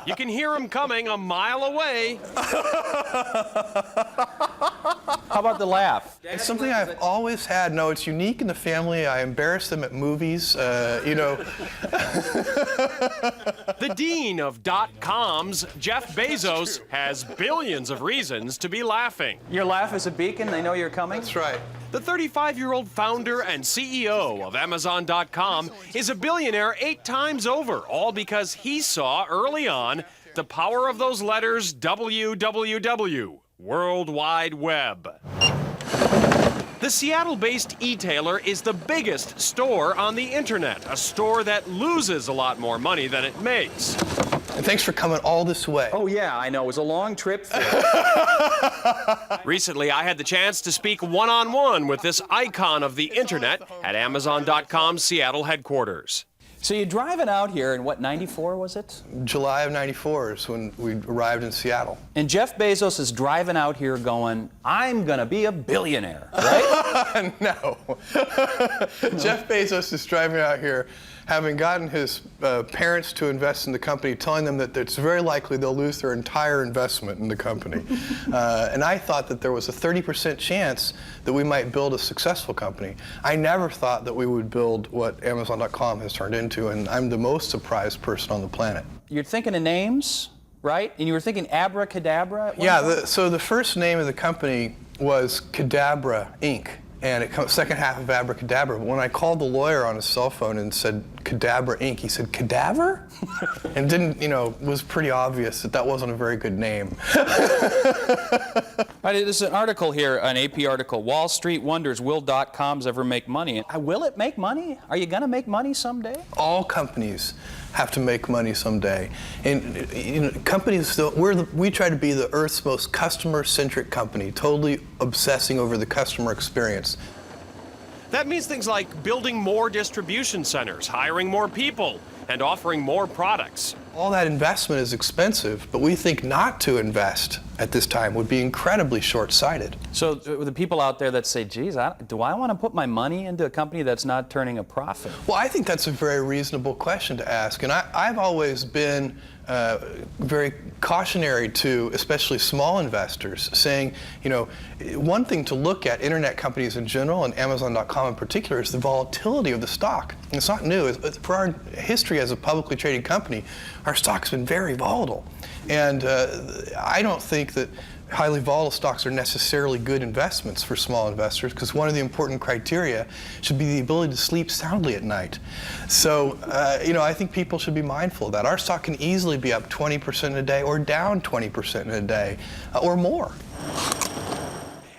You can hear him coming a mile away. How about the laugh? It's something I've always had. No, it's unique in the family. I embarrass them at movies, you know. The dean of .coms, Jeff Bezos, has billions of reasons to be laughing. Your laugh is a beacon. They know you're coming. That's right. The 35-year-old founder and CEO of Amazon.com is a billionaire 8 times over, all because he saw early on the power of those letters WWW, World Wide Web. The Seattle-based e-tailer is the biggest store on the internet, a store that loses a lot more money than it makes. And thanks for coming all this way. Oh, yeah, I know. It was a long trip. Recently, I had the chance to speak one-on-one with this icon of the internet at Amazon.com's Seattle headquarters. So you're driving out here in what, 94 was it? July of '94 is when we arrived in Seattle. And Jeff Bezos is driving out here going, I'm going to be a billionaire, right? No. Jeff Bezos is driving out here having gotten his parents to invest in the company, telling them that it's very likely they'll lose their entire investment in the company. And I thought that there was a 30% chance that we might build a successful company. I never thought that we would build what Amazon.com has turned into, and I'm the most surprised person on the planet. You're thinking of names, right? And you were thinking abracadabra at one point? So the first name of the company was Cadabra Inc. And it comes second half of abracadabra. But when I called the lawyer on his cell phone and said Cadabra Inc., he said, cadaver? And didn't, was pretty obvious that wasn't a very good name. There's an article here, an AP article. Wall Street wonders, will .coms ever make money? Will it make money? Are you going to make money someday? All companies have to make money someday. And companies, we try to be the Earth's most customer-centric company, totally obsessing over the customer experience. That means things like building more distribution centers, hiring more people, and offering more products. All that investment is expensive, but we think not to invest at this time would be incredibly short-sighted. So the people out there that say, geez, do I want to put my money into a company that's not turning a profit? Well, I think that's a very reasonable question to ask. And I've always been very cautionary to especially small investors, saying, one thing to look at internet companies in general and Amazon.com in particular is the volatility of the stock. And it's not new. For our history as a publicly traded company, our stock's been very volatile. And I don't think that highly volatile stocks are necessarily good investments for small investors, because one of the important criteria should be the ability to sleep soundly at night. So, I think people should be mindful of that. Our stock can easily be up 20% in a day or down 20% in a day or more.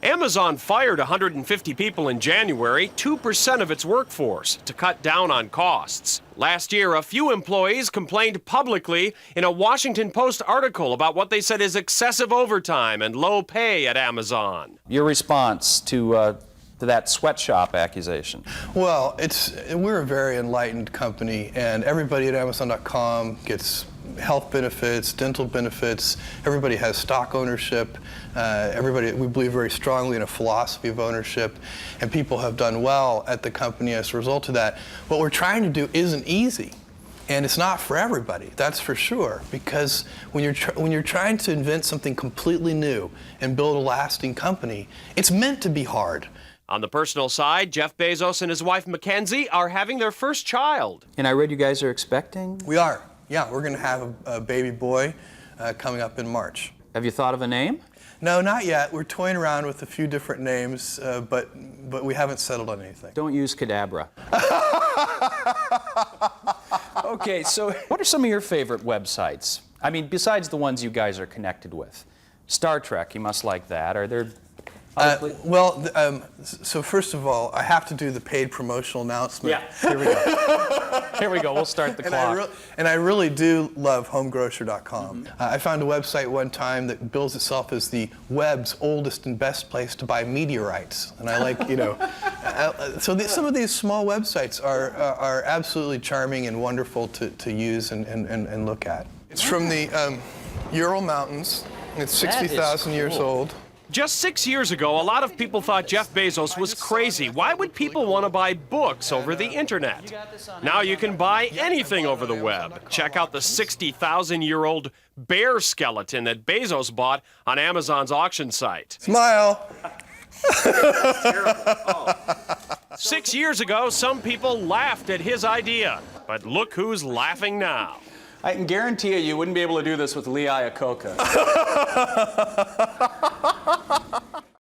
Amazon fired 150 people in January, 2% of its workforce, to cut down on costs. Last year, a few employees complained publicly in a Washington Post article about what they said is excessive overtime and low pay at Amazon. Your response to that sweatshop accusation? Well, we're a very enlightened company, and everybody at Amazon.com gets health benefits, dental benefits. Everybody has stock ownership. We believe very strongly in a philosophy of ownership, and people have done well at the company as a result of that. What we're trying to do isn't easy, and it's not for everybody, that's for sure, because when you're trying to invent something completely new and build a lasting company, it's meant to be hard. On the personal side, Jeff Bezos and his wife Mackenzie are having their first child. And I read you guys are expecting? We are. Yeah, we're going to have a baby boy coming up in March. Have you thought of a name? No, not yet. We're toying around with a few different names, but we haven't settled on anything. Don't use Cadabra. Okay, so what are some of your favorite websites? I mean, besides the ones you guys are connected with. Star Trek, you must like that. Are there... So first of all, I have to do the paid promotional announcement. Yeah, here we go. Here we go, we'll start the clock. And I really do love homegrocer.com. I found a website one time that bills itself as the web's oldest and best place to buy media rights. And I like, so some of these small websites are absolutely charming and wonderful to use and look at. It's from the Ural Mountains. It's 60,000 years old. Just 6 years ago, a lot of people thought Jeff Bezos was crazy. Why would people want to buy books over the internet? Now you can buy anything over the web. Check out the 60,000-year-old bear skeleton that Bezos bought on Amazon's auction site. Smile. 6 years ago, some people laughed at his idea. But look who's laughing now. I can guarantee you wouldn't be able to do this with Lee Iacocca.